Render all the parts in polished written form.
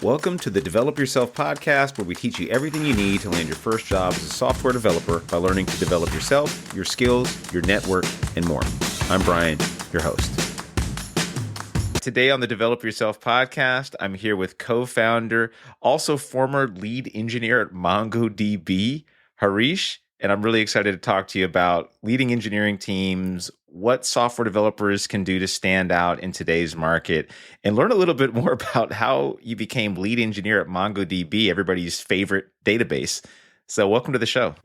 Welcome to the Develop Yourself podcast, where we teach you everything you need to land your first job as a software developer by learning to develop yourself, your skills, your network, and more. I'm Brian, your host. Today on the Develop Yourself podcast, I'm here with co-founder, also former lead engineer at MongoDB, Harish. And I'm really excited to talk to you about leading engineering teams, what software developers can do to stand out in today's market, and learn a little bit more about how you became lead engineer at MongoDB, everybody's favorite database. So welcome to the show.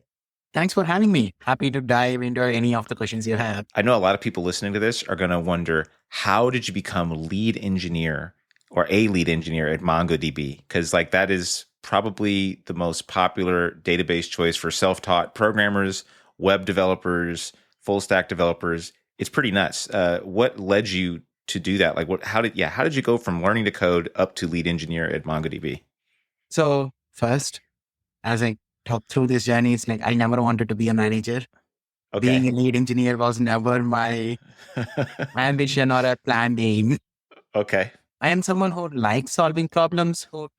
Thanks for having me. Happy to dive into any of the questions you have. I know a lot of people listening to this are going to wonder, how did you become lead engineer or a lead engineer at MongoDB? Because that is probably the most popular database choice for self-taught programmers, web developers, full stack developers. It's pretty nuts. What led you to do that? How did you go from learning to code up to lead engineer at MongoDB? So first, as I talk through this journey, it's I never wanted to be a manager. Okay. Being a lead engineer was never my ambition or a planned aim. Okay. I am someone who likes solving problems, who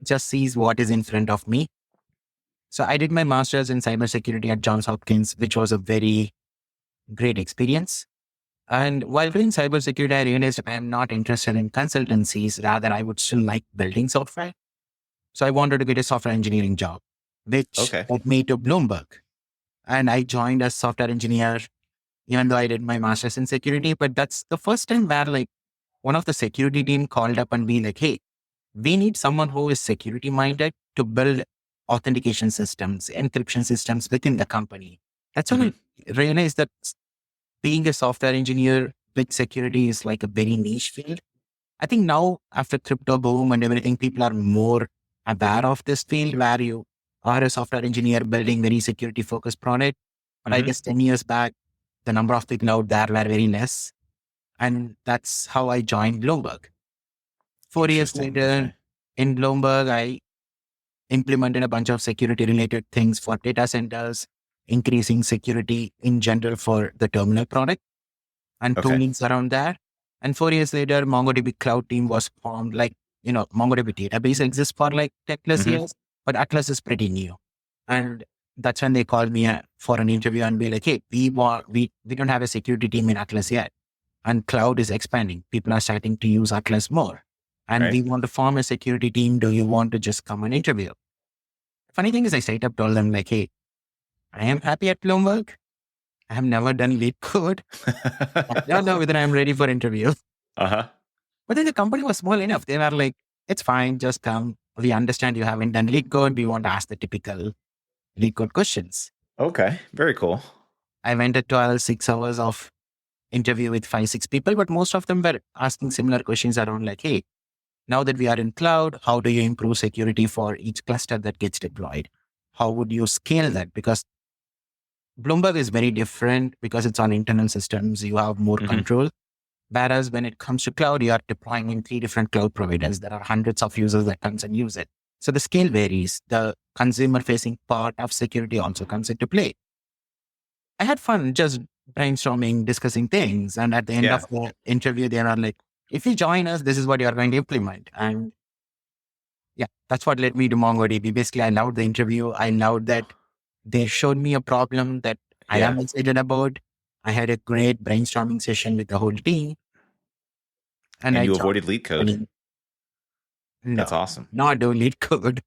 just sees what is in front of me. So I did my master's in cybersecurity at Johns Hopkins, which was a very great experience. And while doing cybersecurity, I realized I am not interested in consultancies. Rather, I would still like building software. So I wanted to get a software engineering job, which led me to Bloomberg. And I joined as software engineer, even though I did my master's in security. But that's the first time where one of the security team called up and be like, hey, we need someone who is security minded to build authentication systems, encryption systems within the company. That's when I realized that being a software engineer with security is a very niche field. I think now after crypto boom and everything, people are more aware of this field where you are a software engineer building very security focused product. But I guess 10 years back, the number of people out there were very less. And that's how I joined Bloomberg. 4 years later in Bloomberg, I implemented a bunch of security related things for data centers, increasing security in general for the terminal product and toolings around that. And 4 years later, MongoDB cloud team was formed. MongoDB database exists for 10 plus years, but Atlas is pretty new. And that's when they called me for an interview and be like, hey, we don't have a security team in Atlas yet. And cloud is expanding. People are starting to use Atlas more. And we want to form a security team. Do you want to just come and interview? Funny thing is, I straight up told them hey, I am happy at Bloomberg. I have never done LeetCode. I don't know whether I'm ready for interview. But then the company was small enough. They were like, it's fine, just come. We understand you haven't done LeetCode. We want to ask the typical LeetCode questions. Okay, very cool. I went at 6 hours of interview with 5-6 people, but most of them were asking similar questions around hey, now that we are in cloud, how do you improve security for each cluster that gets deployed? How would you scale that? Because Bloomberg is very different because it's on internal systems. You have more control. Whereas when it comes to cloud, you are deploying in 3 different cloud providers. There are hundreds of users that comes and use it. So the scale varies. The consumer facing part of security also comes into play. I had fun just brainstorming, discussing things. And at the end of the interview, they are like, if you join us, this is what you are going to implement. And that's what led me to MongoDB. Basically, I loved the interview. I loved that they showed me a problem that I am excited about. I had a great brainstorming session with the whole team. And you avoided LeetCode. That's awesome. Not do LeetCode.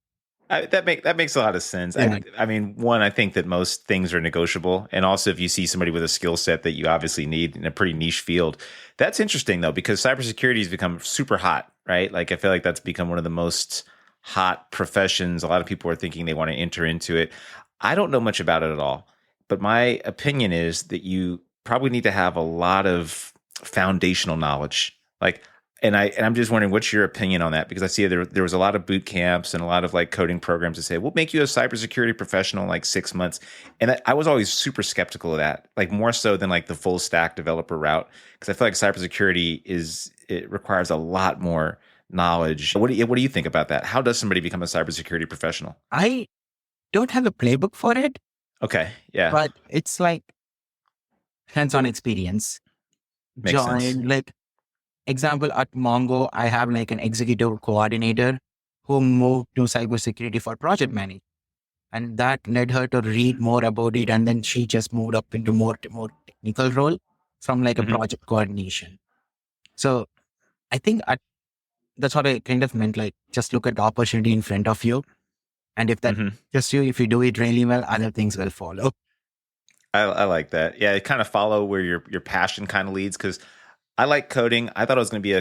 That makes a lot of sense. Yeah. I think that most things are negotiable. And also if you see somebody with a skill set that you obviously need in a pretty niche field, that's interesting though, because cybersecurity has become super hot, right? I feel like that's become one of the most hot professions. A lot of people are thinking they want to enter into it. I don't know much about it at all, but my opinion is that you probably need to have a lot of foundational knowledge. And I'm just wondering, what's your opinion on that? Because I see there was a lot of boot camps and a lot of coding programs that say, we'll make you a cybersecurity professional in 6 months. And I was always super skeptical of that, more so than the full stack developer route. Because I feel like cybersecurity it requires a lot more knowledge. What do you think about that? How does somebody become a cybersecurity professional? I don't have a playbook for it. Okay. Yeah. But it's hands-on experience. Makes sense. Example, at Mongo, I have an executive coordinator who moved to cybersecurity for project management. And that led her to read more about it. And then she just moved up into more technical role from like a project coordination. So I think that's what I kind of meant. Like, just look at the opportunity in front of you. And if that just you, if you do it really well, other things will follow. I like that. Yeah, kind of follow where your passion kind of leads, because I like coding. I thought it was going to be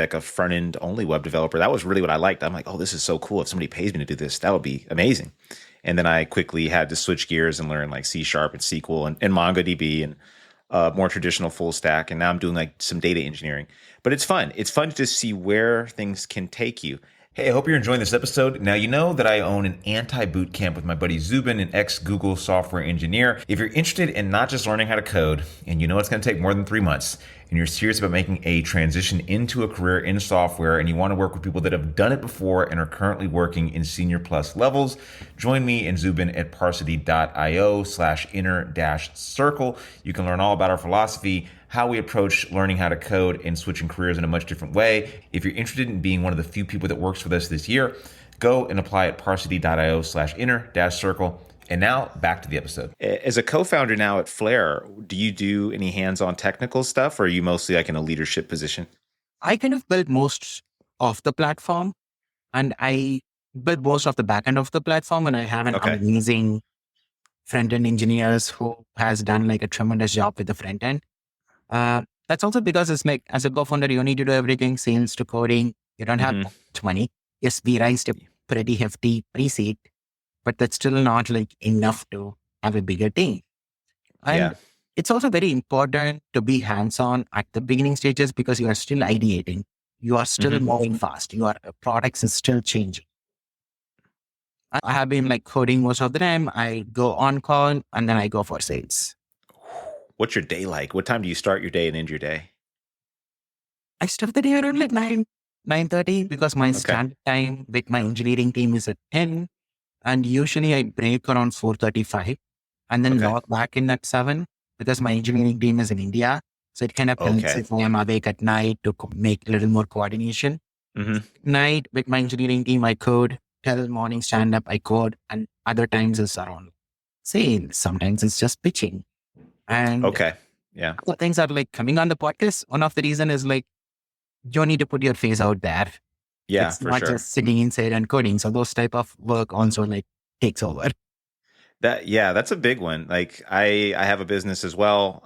like a front end only web developer. That was really what I liked. I'm like, oh, this is so cool. If somebody pays me to do this, that would be amazing. And then I quickly had to switch gears and learn like C# and SQL and MongoDB and more traditional full stack. And now I'm doing like some data engineering. But it's fun. It's fun to see where things can take you. Hey, I hope you're enjoying this episode. Now, you know that I own an anti-boot camp with my buddy Zubin, an ex-Google software engineer. If you're interested in not just learning how to code, and you know it's going to take more than 3 months, and you're serious about making a transition into a career in software, and you want to work with people that have done it before and are currently working in senior plus levels, join me and Zubin at parsity.io/inner-circle. You can learn all about our philosophy, how we approach learning how to code and switching careers in a much different way. If you're interested in being one of the few people that works with us this year, go and apply at parsity.io/inner-circle. And now back to the episode. As a co-founder now at Flaire, do you do any hands-on technical stuff, or are you mostly like in a leadership position? I kind of built most of the platform, and I built most of the backend of the platform, and I have an amazing front-end engineers who has done like a tremendous job with the front end. That's also because it's like, as a co-founder, you need to do everything, sales to coding. You don't have much money. Yes, we raised a pretty hefty pre-seed, but that's still not like enough to have a bigger team. And it's also very important to be hands-on at the beginning stages, because you are still ideating. You are still moving fast. Your products is still changing. I have been like coding most of the time. I go on call and then I go for sales. What's your day like? What time do you start your day and end your day? I start the day around like 9:30, because my standard time with my engineering team is at 10. And usually I break around 4:35 and then log back in at 7, because my engineering team is in India. So it kind of helps if I am awake at night to make a little more coordination. Night with my engineering team, I code. Till morning stand up, I code. And other times it's around sales. Sometimes it's just pitching. And things are like coming on the podcast. One of the reason is like, you need to put your face out there. Yeah, it's not just sitting inside and coding. So those type of work also like takes over. That's a big one. Like I have a business as well.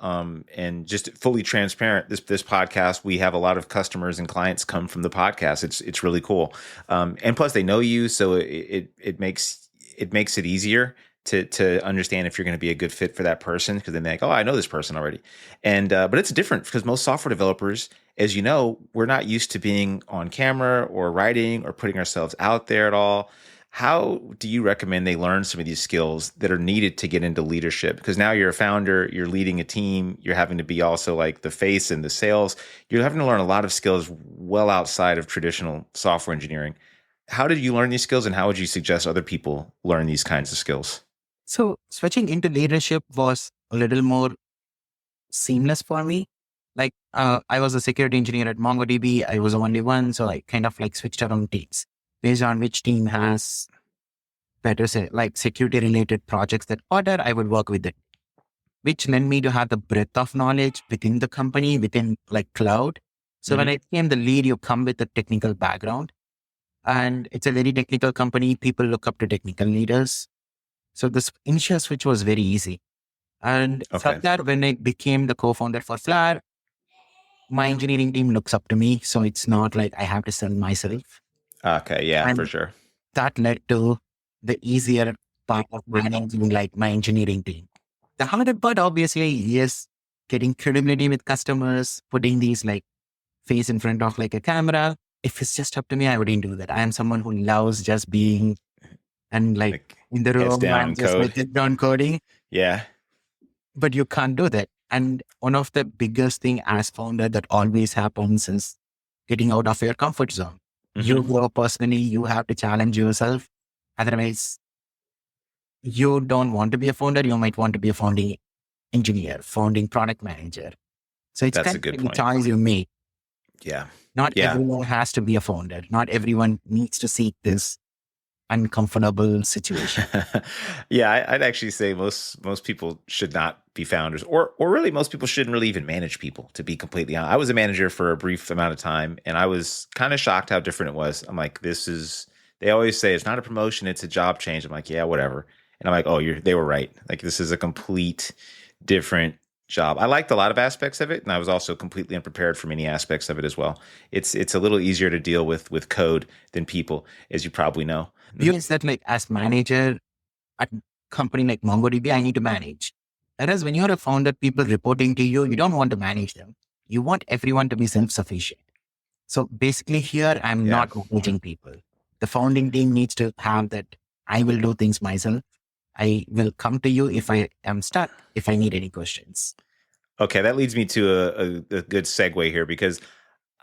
And just fully transparent, this podcast, we have a lot of customers and clients come from the podcast. It's really cool. And plus they know you. So it makes it easier to understand if you're going to be a good fit for that person, because then they're like, oh, I know this person already. And but it's different, because most software developers, as you know, we're not used to being on camera or writing or putting ourselves out there at all. How do you recommend they learn some of these skills that are needed to get into leadership? Because now you're a founder, you're leading a team, you're having to be also like the face and the sales. You're having to learn a lot of skills well outside of traditional software engineering. How did you learn these skills, and how would you suggest other people learn these kinds of skills? So switching into leadership was a little more seamless for me. Like I was a security engineer at MongoDB. I was the only one. So I kind of like switched around teams based on which team has better like security related projects that order. I would work with it, which led me to have the breadth of knowledge within the company, within like cloud. So when I became the lead, you come with a technical background, and it's a very technical company. People look up to technical leaders. So this initial switch was very easy. And from that, when I became the co-founder for Flaire, my engineering team looks up to me. So it's not like I have to sell myself. For sure. That led to the easier part of managing like my engineering team. The harder part obviously is getting credibility with customers, putting these like face in front of like a camera. If it's just up to me, I wouldn't do that. I am someone who loves just being and like in the room and just like head down coding. Yeah. But you can't do that. And one of the biggest thing as founder that always happens is getting out of your comfort zone. You grow personally, you have to challenge yourself. Otherwise, you don't want to be a founder. You might want to be a founding engineer, founding product manager. So it's kind of a choice you make. Yeah. Not Yeah. everyone has to be a founder. Not everyone needs to seek this uncomfortable situation. Yeah, I'd actually say most people should not be founders, or really most people shouldn't really even manage people. To be completely honest, I was a manager for a brief amount of time, and I was kind of shocked how different it was. I'm like, this is. They always say it's not a promotion; it's a job change. I'm like, yeah, whatever. And I'm like, oh, they were right. Like, this is a complete different job. I liked a lot of aspects of it, and I was also completely unprepared for many aspects of it as well. It's a little easier to deal with code than people, as you probably know. Because that, like, as manager at a company like MongoDB, I need to manage. Whereas when you're a founder, people reporting to you, you don't want to manage them. You want everyone to be self-sufficient. So basically here, I'm not managing people. The founding team needs to have that. I will do things myself. I will come to you if I am stuck, if I need any questions. Okay, that leads me to a good segue here, because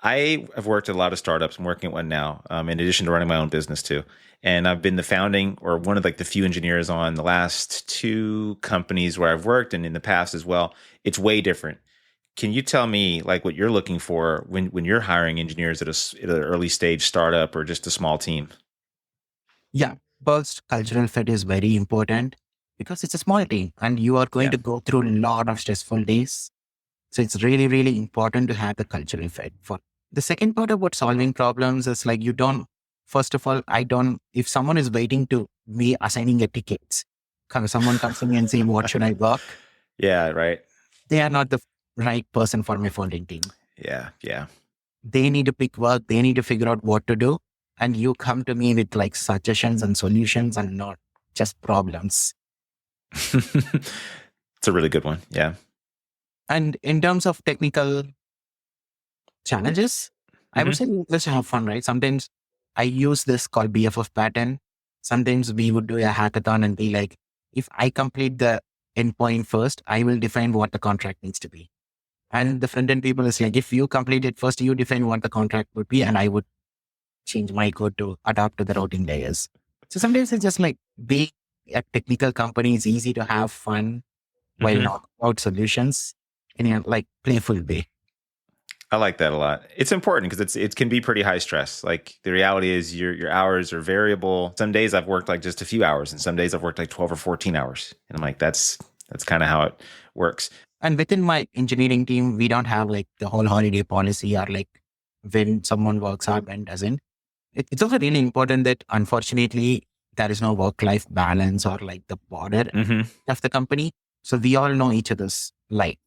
I have worked at a lot of startups. I'm working at one now, in addition to running my own business too. And I've been the founding, or one of like the few engineers on the last 2 companies where I've worked, and in the past as well. It's way different. Can you tell me like what you're looking for when you're hiring engineers at an early stage startup or just a small team? Yeah, first, cultural fit is very important because it's a small team and you are going to go through a lot of stressful days. So it's really, really important to have the cultural fit. For the second part about solving problems is like first of all, if someone is waiting to me assigning a ticket, someone comes to me and saying, what should I work? Yeah, right. They are not the right person for my founding team. Yeah. They need to pick work. They need to figure out what to do. And you come to me with like suggestions and solutions and not just problems. It's a really good one. Yeah. And in terms of technical challenges, I would say let's have fun, right? Sometimes I use this called BFF pattern. Sometimes we would do a hackathon and be like, if I complete the endpoint first, I will define what the contract needs to be. And the front end people is like, if you complete it first, you define what the contract would be, and I would change my code to adapt to the routing layers. So sometimes it's just like being a technical company is easy to have fun while not about solutions in a like playful way. I like that a lot. It's important because it can be pretty high stress. Like the reality is your hours are variable. Some days I've worked like just a few hours, and some days I've worked like 12 or 14 hours. And I'm like, that's kind of how it works. And within my engineering team, we don't have like the whole holiday policy or like when someone works hard and doesn't. It's also really important that unfortunately there is no work-life balance or like the border of the company. So we all know each other's life.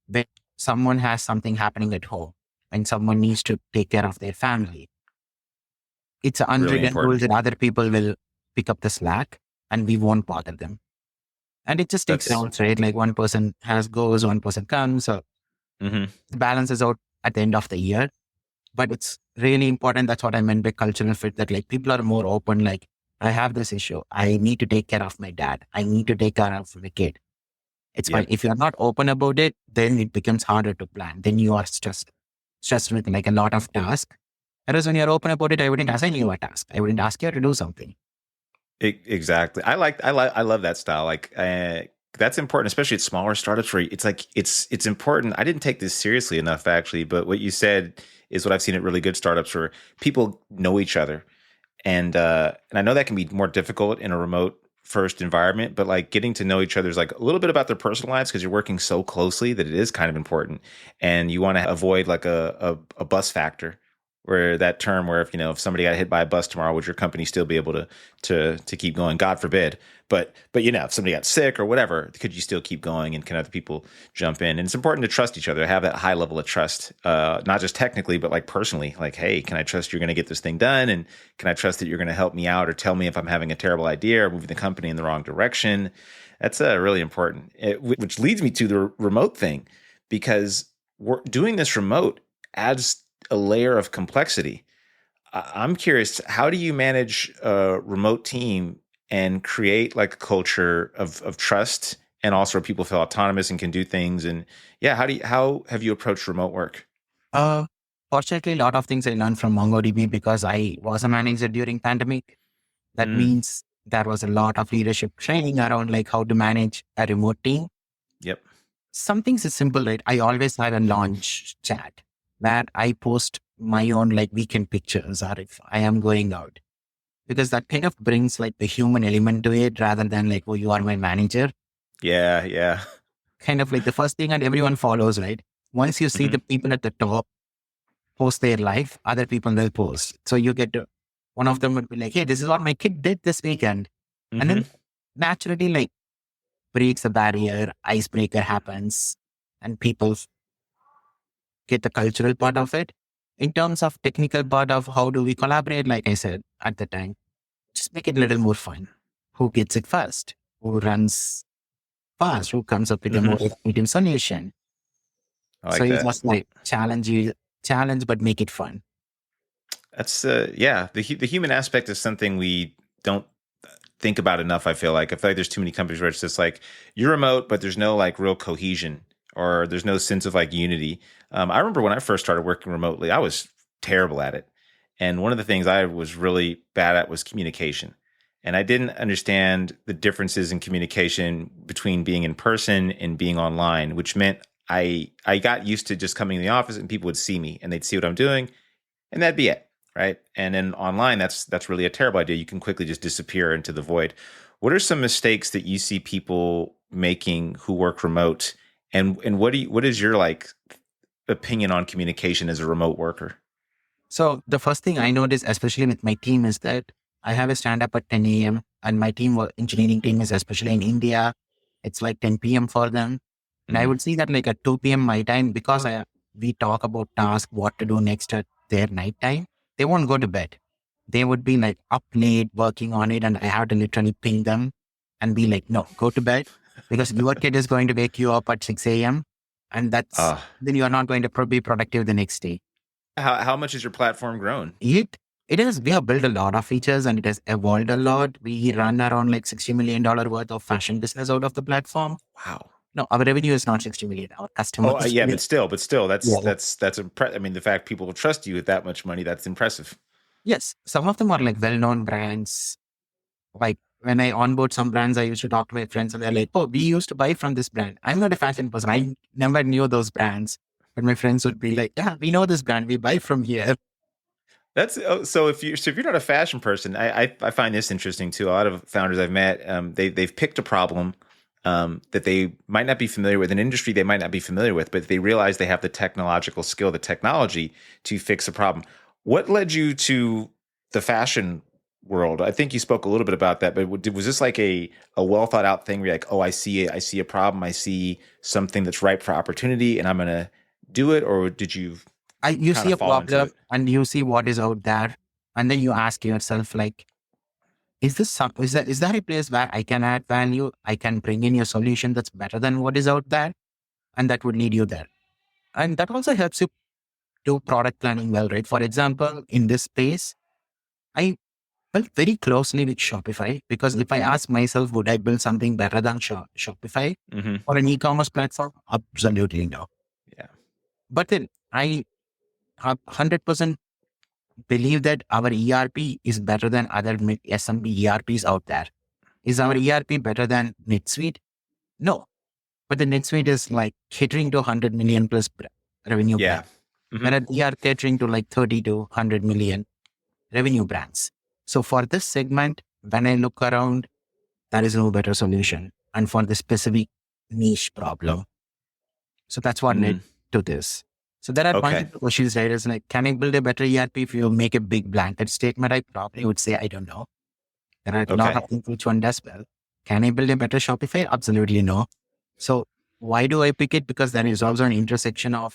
When someone has something happening at home and someone needs to take care of their family, it's an unwritten rule that other people will pick up the slack and we won't bother them. And it just takes rounds, right? Like one person goes, one person comes. So it balances out at the end of the year. But it's really important. That's what I meant by cultural fit, that like people are more open. Like, I have this issue. I need to take care of my dad. I need to take care of my kid. It's fine. If you're not open about it, then it becomes harder to plan. Then you are stressed with like a lot of tasks. Whereas when you're open about it, I wouldn't assign you a task. I wouldn't ask you to do something. Exactly. I love that style. Like, that's important, especially at smaller startups where it's like, it's important. I didn't take this seriously enough actually, but what you said is what I've seen at really good startups where people know each other. And I know that can be more difficult in a remote first environment, but like getting to know each other is like a little bit about their personal lives because you're working so closely that it is kind of important. And you want to avoid like a bus factor, where that term where if somebody got hit by a bus tomorrow, would your company still be able to keep going? God forbid. But if somebody got sick or whatever, could you still keep going, and can other people jump in? And it's important to trust each other, have that high level of trust, not just technically, but like personally. Like, hey, can I trust you're going to get this thing done? And can I trust that you're going to help me out or tell me if I'm having a terrible idea or moving the company in the wrong direction? That's really important. Which leads me to the remote thing, because doing this remote adds a layer of complexity. I'm curious, how do you manage a remote team and create like a culture of trust, and also where people feel autonomous and can do things? And how have you approached remote work? Fortunately, a lot of things I learned from MongoDB because I was a manager during pandemic. That means there was a lot of leadership training around like how to manage a remote team. Yep. Some things is simple, right? I always have a launch chat where I post my own like weekend pictures or if I am going out, because that kind of brings like the human element to it rather than like, oh, you are my manager. Yeah, yeah. Kind of like the first thing and everyone follows, right? Once you see Hmm. the people at the top post their life, other people will post. So you get to, one of them would be like, hey, this is what my kid did this weekend. And Hmm. then naturally like breaks a barrier, icebreaker happens, and people get the cultural part of it. In terms of technical part of how do we collaborate, like I said at the time, just make it a little more fun. Who gets it first? Who runs fast? Who comes up with a Hmm. more innovative solution? I So like it's that. just like challenge, but make it fun. That's yeah. The human aspect is something we don't think about enough. I feel like there's too many companies where it's just like you're remote, but there's no like real cohesion or there's no sense of like unity. I remember when I first started working remotely, I was terrible at it, and one of the things I was really bad at was communication, and I didn't understand the differences in communication between being in person and being online, which meant I got used to just coming in the office and people would see me and they'd see what I'm doing and that'd be it, right? And then online, that's really a terrible idea. You can quickly just disappear into the void. What are some mistakes that you see people making who work remote, and what is your like opinion on communication as a remote worker? So the first thing I noticed, especially with my team, is that I have a stand up at 10 a.m. and my engineering team is especially in India. It's like 10 p.m. for them. And I Hmm. would see that like at 2 p.m. my time, because we talk about task, what to do next at their night time, they won't go to bed. They would be like up late working on it. And I have to literally ping them and be like, no, go to bed because your kid is going to wake you up at 6 a.m. And Uh, then you are not going to be productive the next day. how much has your platform grown? It is, we have built a lot of features and it has evolved a lot. We run around like $60 million worth of fashion business out of the platform. Wow. No, our revenue is not 60 million. Our Oh customers. yeah, but still, Yeah. that's impressive. I mean, the fact people will trust you with that much money, that's impressive. Yes. Some of them are like well-known brands. Like when I onboard some brands, I used to talk to my friends and they're like, oh, we used to buy from this brand. I'm not a fashion person. I never knew those brands. But my friends would be like, yeah, we know this brand. We buy from here. That's so if you're not a fashion person, I find this interesting too. A lot of founders I've met, they've picked a problem that they might not be familiar with, an industry they might not be familiar with, but they realize they have the technological skill, the technology to fix a problem. What led you to the fashion world? I think you spoke a little bit about that, but was this like a well thought out thing where you're like, oh, I see a problem, I see something that's ripe for opportunity, and I'm gonna do it, or did you You kind see of a fall into problem it? and you see what is out there. And then you ask yourself, like, is that a place where I can add value? I can bring in a solution that's better than what is out there, and that would lead you there. And that also helps you do product planning well, right? For example, in this space, I work very closely with Shopify because if I ask myself, would I build something better than Shopify Hmm. or an e-commerce platform? Absolutely no. Yeah. But then I have 100% believe that our ERP is better than other SMB ERPs out there. Is our ERP better than NetSuite? No. But the NetSuite is like catering to 100 million plus revenue Yeah. brand. Hmm. Whereas we are catering to like 30 to 100 million revenue brands. So for this segment, when I look around, there is no better solution. And for the specific niche problem. So that's what led Mm. to this. So there are Okay. multiple questions, right? It's like, can I build a better ERP? If you make a big blanket statement, I probably would say, I don't know. There are a lot Okay. of things which one does well. Can I build a better Shopify? Absolutely no. So why do I pick it? Because there is also an intersection of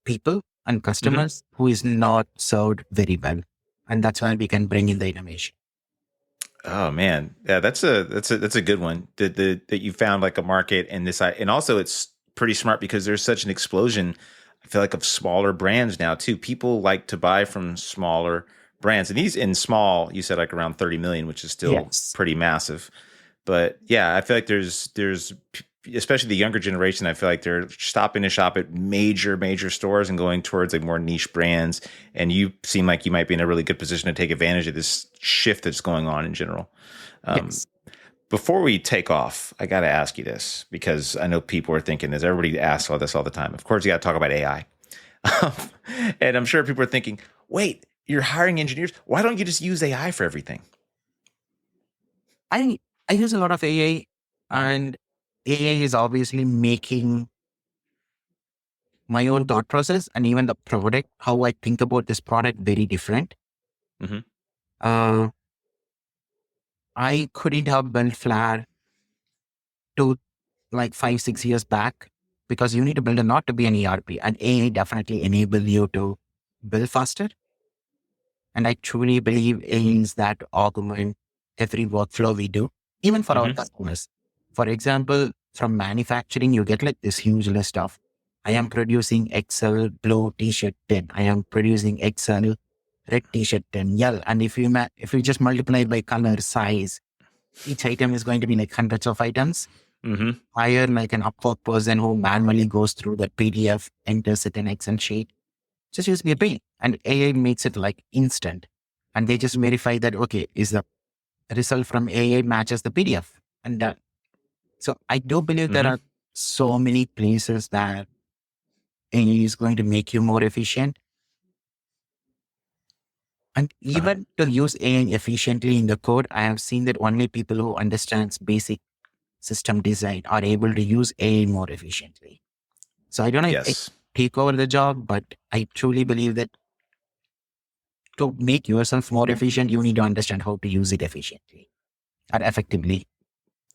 people and Hmm. customers who is not served very well. And that's why we can bring in the innovation. Oh man, yeah, that's a good one. That you found like a market and this, and also it's pretty smart because there's such an explosion. I feel like of smaller brands now too. People like to buy from smaller brands, and these in small, you said like around 30 million, which is still Yes. pretty massive. But yeah, I feel like there's especially the younger generation. I feel like they're stopping to shop at major stores and going towards like more niche brands. And you seem like you might be in a really good position to take advantage of this shift that's going on in general. Um, Yes. Before we take off, I got to ask you this because I know people are thinking this. Everybody asks all this all the time. Of course, you got to talk about AI. And I'm sure people are thinking, wait, you're hiring engineers. Why don't you just use AI for everything? I use a lot of AI, and AI is obviously making my own thought process and even the product, how I think about this product, very different. Mm-hmm. I couldn't have built Flair to like 5-6 years back, because you need to build a lot to be an ERP, and AI definitely enable you to build faster. And I truly believe AI is that augment every workflow we do, even for our customers. For example, from manufacturing, you get like this huge list of, I am producing XL blue t-shirt 10. I am producing XL red t-shirt 10. Yeah. And if you just multiply it by color, size, each item is going to be like hundreds of items. Hire like an Upwork person who manually goes through the PDF, enters it in Excel sheet. Just use VP, and AI makes it like instant. And they just verify that, okay, is the result from AI matches the PDF, and done. So I do believe there are so many places that AI is going to make you more efficient. And even to use AI efficiently in the code, I have seen that only people who understands basic system design are able to use AI more efficiently. So I don't know if it take over the job, but I truly believe that to make yourself more efficient, you need to understand how to use it efficiently and effectively.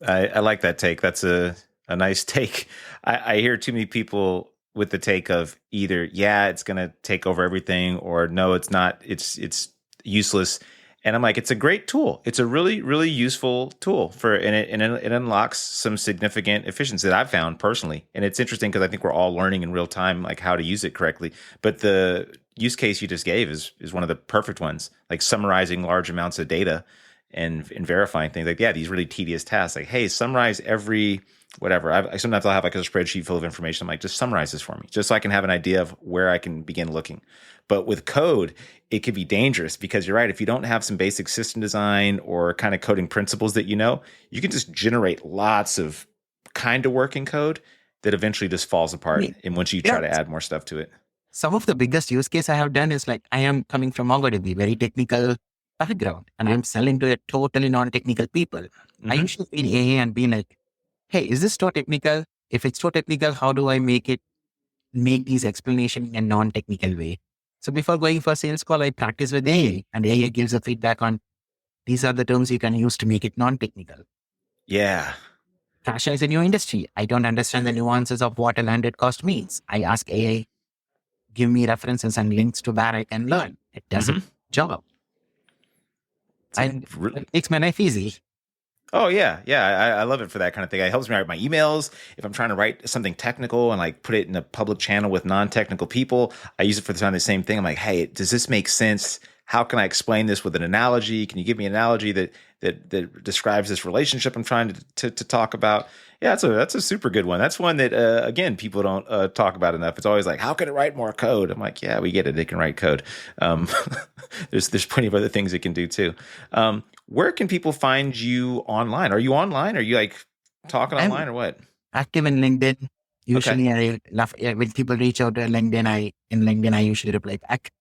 I like that take. That's a nice take. I hear too many people with the take of either, yeah, it's going to take over everything, or no, it's not. It's useless. And I'm like, it's a great tool. It's a really, really useful tool and it unlocks some significant efficiency that I've found personally. And it's interesting because I think we're all learning in real time, like how to use it correctly. But the use case you just gave is one of the perfect ones, like summarizing large amounts of data and verifying things. Like, yeah, these really tedious tasks, like, hey, summarize every whatever. Sometimes I'll have like a spreadsheet full of information. I'm like, just summarize this for me, just so I can have an idea of where I can begin looking. But with code, it could be dangerous because you're right. If you don't have some basic system design or kind of coding principles that you can just generate lots of kind of working code that eventually just falls apart. And once you try to add more stuff to it. Some of the biggest use case I have done is like, I am coming from MongoDB, very technical background, and I'm selling to a totally non-technical people. I usually feed AA and be like, hey, is this too technical? If it's too technical, how do I make these explanations in a non-technical way? So before going for a sales call, I practice with AA, and AA gives a feedback on these are the terms you can use to make it non-technical. Yeah. Fashion is a new industry. I don't understand the nuances of what a landed cost means. I ask AA, give me references and links to where I can learn. It does a job. And it makes my life easy. Oh, yeah. Yeah. I love it for that kind of thing. It helps me write my emails. If I'm trying to write something technical and like put it in a public channel with non-technical people, I use it for the same thing. I'm like, hey, does this make sense? How can I explain this with an analogy? Can you give me an analogy that describes this relationship I'm trying to talk about? Yeah, that's a super good one. That's one that, again, people don't talk about enough. It's always like, how can it write more code? I'm like, yeah, we get it. It can write code. There's plenty of other things it can do too. Where can people find you online? Are you online? Are you like talking online or what? Active in LinkedIn. Usually I love when people reach out to LinkedIn, I usually reply back.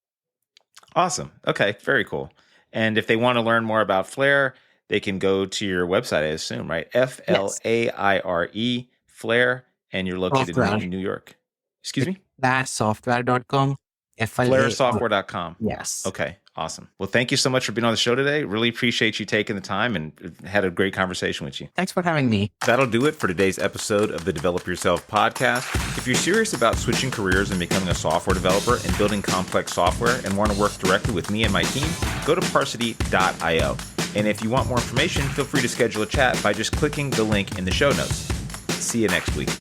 Awesome. Okay. Very cool. And if they want to learn more about Flaire, they can go to your website, I assume, right? FLAIRE, Flaire, and you're located in New York. Excuse me? FlaireSoftware.com. FlaireSoftware.com. Yes. Okay. Awesome. Well, thank you so much for being on the show today. Really appreciate you taking the time and had a great conversation with you. Thanks for having me. That'll do it for today's episode of the Develop Yourself podcast. If you're serious about switching careers and becoming a software developer and building complex software and want to work directly with me and my team, go to Parsity.io. And if you want more information, feel free to schedule a chat by just clicking the link in the show notes. See you next week.